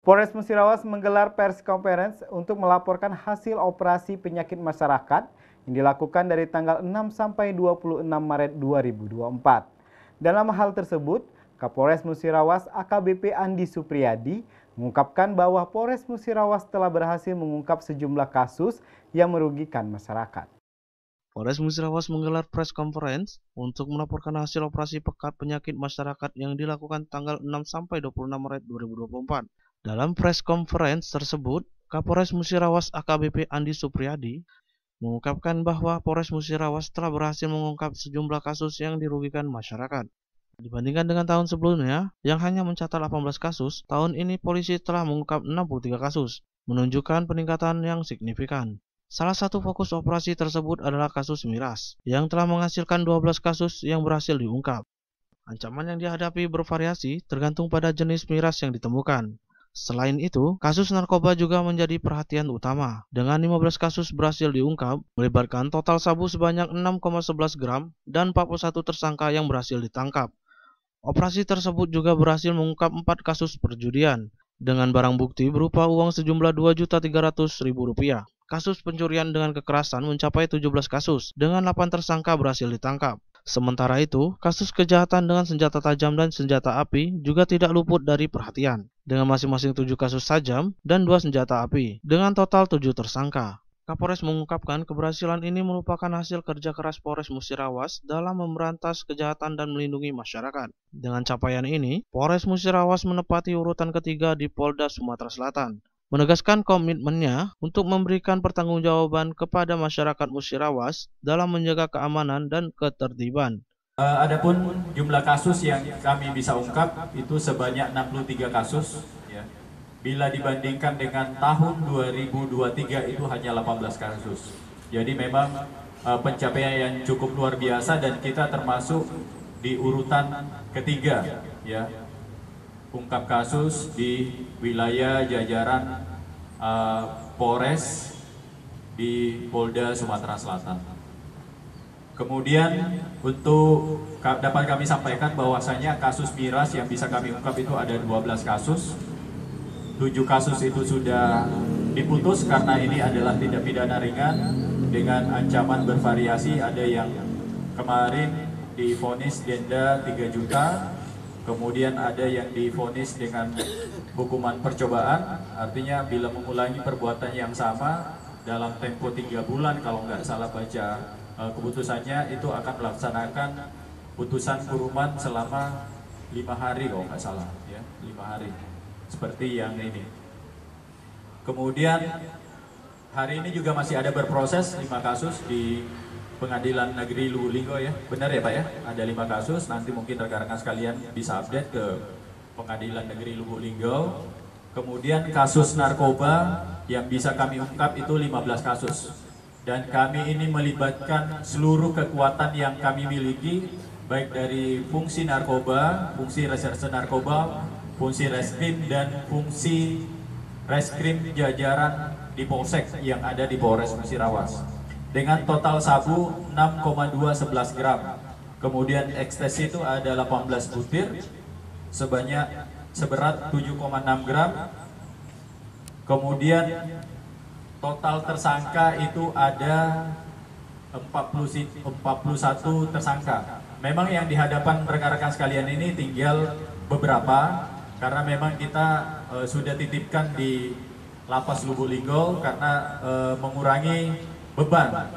Polres Musirawas menggelar pers conference untuk melaporkan hasil operasi penyakit masyarakat yang dilakukan dari tanggal 6 sampai 26 Maret 2024. Dalam hal tersebut, Kapolres Musirawas AKBP Andi Supriyadi mengungkapkan bahwa Polres Musirawas telah berhasil mengungkap sejumlah kasus yang merugikan masyarakat. Polres Musirawas menggelar press conference untuk melaporkan hasil operasi pekat penyakit masyarakat yang dilakukan tanggal 6 sampai 26 Maret 2024. Dalam press conference tersebut, Kapolres Musirawas AKBP Andi Supriyadi mengungkapkan bahwa Polres Musirawas telah berhasil mengungkap sejumlah kasus yang dirugikan masyarakat. Dibandingkan dengan tahun sebelumnya, yang hanya mencatat 18 kasus, tahun ini polisi telah mengungkap 63 kasus, menunjukkan peningkatan yang signifikan. Salah satu fokus operasi tersebut adalah kasus miras, yang telah menghasilkan 12 kasus yang berhasil diungkap. Ancaman yang dihadapi bervariasi tergantung pada jenis miras yang ditemukan. Selain itu, kasus narkoba juga menjadi perhatian utama. Dengan 15 kasus berhasil diungkap, melibatkan total sabu sebanyak 6,11 gram dan 41 tersangka yang berhasil ditangkap. Operasi tersebut juga berhasil mengungkap 4 kasus perjudian, dengan barang bukti berupa uang sejumlah Rp2.300.000. Kasus pencurian dengan kekerasan mencapai 17 kasus, dengan 8 tersangka berhasil ditangkap. Sementara itu, kasus kejahatan dengan senjata tajam dan senjata api juga tidak luput dari perhatian, dengan masing-masing 7 kasus tajam dan 2 senjata api, dengan total 7 tersangka. Kapolres mengungkapkan keberhasilan ini merupakan hasil kerja keras Polres Musirawas dalam memberantas kejahatan dan melindungi masyarakat. Dengan capaian ini, Polres Musirawas menepati urutan ketiga di Polda Sumatera Selatan, menegaskan komitmennya untuk memberikan pertanggungjawaban kepada masyarakat Musirawas dalam menjaga keamanan dan ketertiban. Adapun jumlah kasus yang kami bisa ungkap itu sebanyak 63 kasus, ya. Bila dibandingkan dengan tahun 2023 itu hanya 18 kasus. Jadi memang pencapaian yang cukup luar biasa dan kita termasuk di urutan ketiga, ya. Ungkap kasus di wilayah jajaran Polres di Polda Sumatera Selatan. Kemudian untuk dapat kami sampaikan bahwasanya kasus miras yang bisa kami ungkap itu ada 12 kasus. 7 kasus itu sudah diputus karena ini adalah tindak pidana ringan dengan ancaman bervariasi. Ada yang kemarin divonis denda 3 juta, kemudian ada yang divonis dengan hukuman percobaan, artinya bila mengulangi perbuatan yang sama dalam tempo 3 bulan, kalau nggak salah baca keputusannya, itu akan melaksanakan putusan kurungan selama 5 hari kalau nggak salah, ya, 5 hari seperti yang ini. Kemudian hari ini juga masih ada berproses 5 kasus di Pengadilan Negeri Lubuk ya, benar ya Pak ya, ada 5 kasus. Nanti mungkin rekan-rekan sekalian bisa update ke Pengadilan Negeri Lubuk Linggau. Kemudian kasus narkoba yang bisa kami ungkap itu 15 kasus. Dan kami ini melibatkan seluruh kekuatan yang kami miliki, baik dari fungsi narkoba, fungsi reserse narkoba, fungsi reskrim, dan fungsi reskrim jajaran di Polsek yang ada di Polres Musirawas. Dengan total sabu 6,211 gram. Kemudian ekstasi itu ada 18 butir seberat 7,6 gram. Kemudian total tersangka itu ada 41 tersangka. Memang yang di hadapan rekan-rekan sekalian ini tinggal beberapa, karena memang kita sudah titipkan di Lapas Lubuk Linggau karena mengurangi beban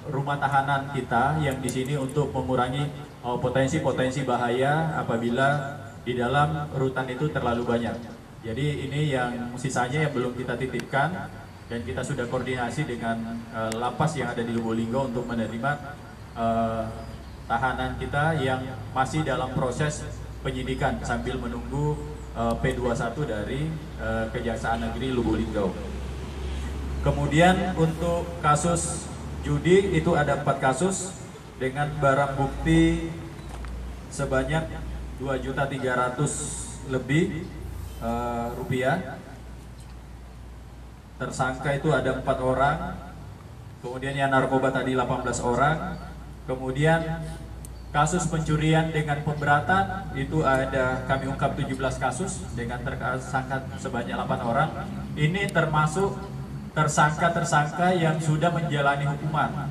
rumah tahanan kita yang di sini untuk mengurangi potensi-potensi bahaya apabila di dalam rutan itu terlalu banyak. Jadi ini yang sisanya yang belum kita titipkan, dan kita sudah koordinasi dengan lapas yang ada di Lubuk Linggau untuk menerima tahanan kita yang masih dalam proses penyidikan sambil menunggu P21 dari Kejaksaan Negeri Lubuk Linggau. Kemudian untuk kasus judi itu ada 4 kasus dengan barang bukti sebanyak 2.300.000 lebih rupiah. Tersangka itu ada 4 orang. Kemudian yang narkoba tadi 18 orang. Kemudian Kasus pencurian dengan pemberatan itu ada kami ungkap 17 kasus dengan tersangka sebanyak 8 orang. Ini termasuk tersangka-tersangka yang sudah menjalani hukuman.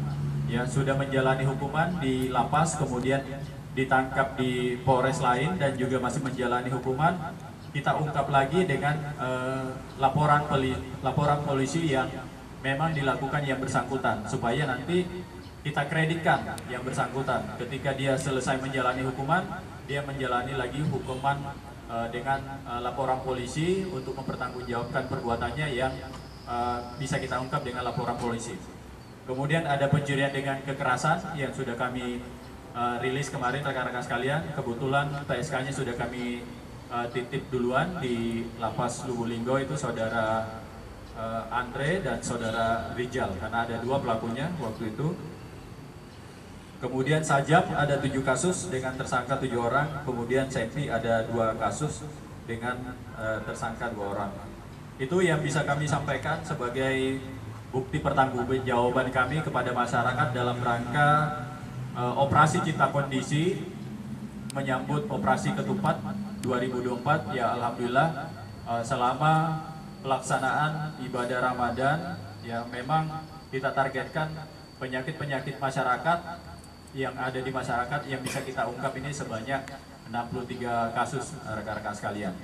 Ya, sudah menjalani hukuman di lapas, kemudian ditangkap di Polres lain dan juga masih menjalani hukuman. Kita ungkap lagi dengan laporan polisi yang memang dilakukan yang bersangkutan, supaya nanti kita kreditkan yang bersangkutan. Ketika dia selesai menjalani hukuman, dia menjalani lagi hukuman dengan laporan polisi untuk mempertanggungjawabkan perbuatannya yang bisa kita ungkap dengan laporan polisi. Kemudian ada pencurian dengan kekerasan yang sudah kami rilis kemarin rekan-rekan sekalian. Kebetulan PSK-nya sudah kami titip duluan di Lapas Lubulinggo, itu saudara Andre dan saudara Rijal, karena ada 2 pelakunya waktu itu. Kemudian Sajab ada 7 kasus dengan tersangka 7 orang. Kemudian Septi ada 2 kasus dengan tersangka 2 orang. Itu yang bisa kami sampaikan sebagai bukti pertanggungjawaban kami kepada masyarakat dalam rangka operasi Cipta Kondisi menyambut operasi Ketupat 2024. Ya, alhamdulillah selama pelaksanaan ibadah Ramadan ya memang kita targetkan penyakit-penyakit masyarakat yang ada di masyarakat yang bisa kita ungkap ini sebanyak 63 kasus rekan-rekan sekalian.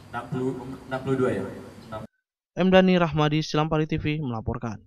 62 ya. M. Dhani Rahmadi, Silampali TV melaporkan.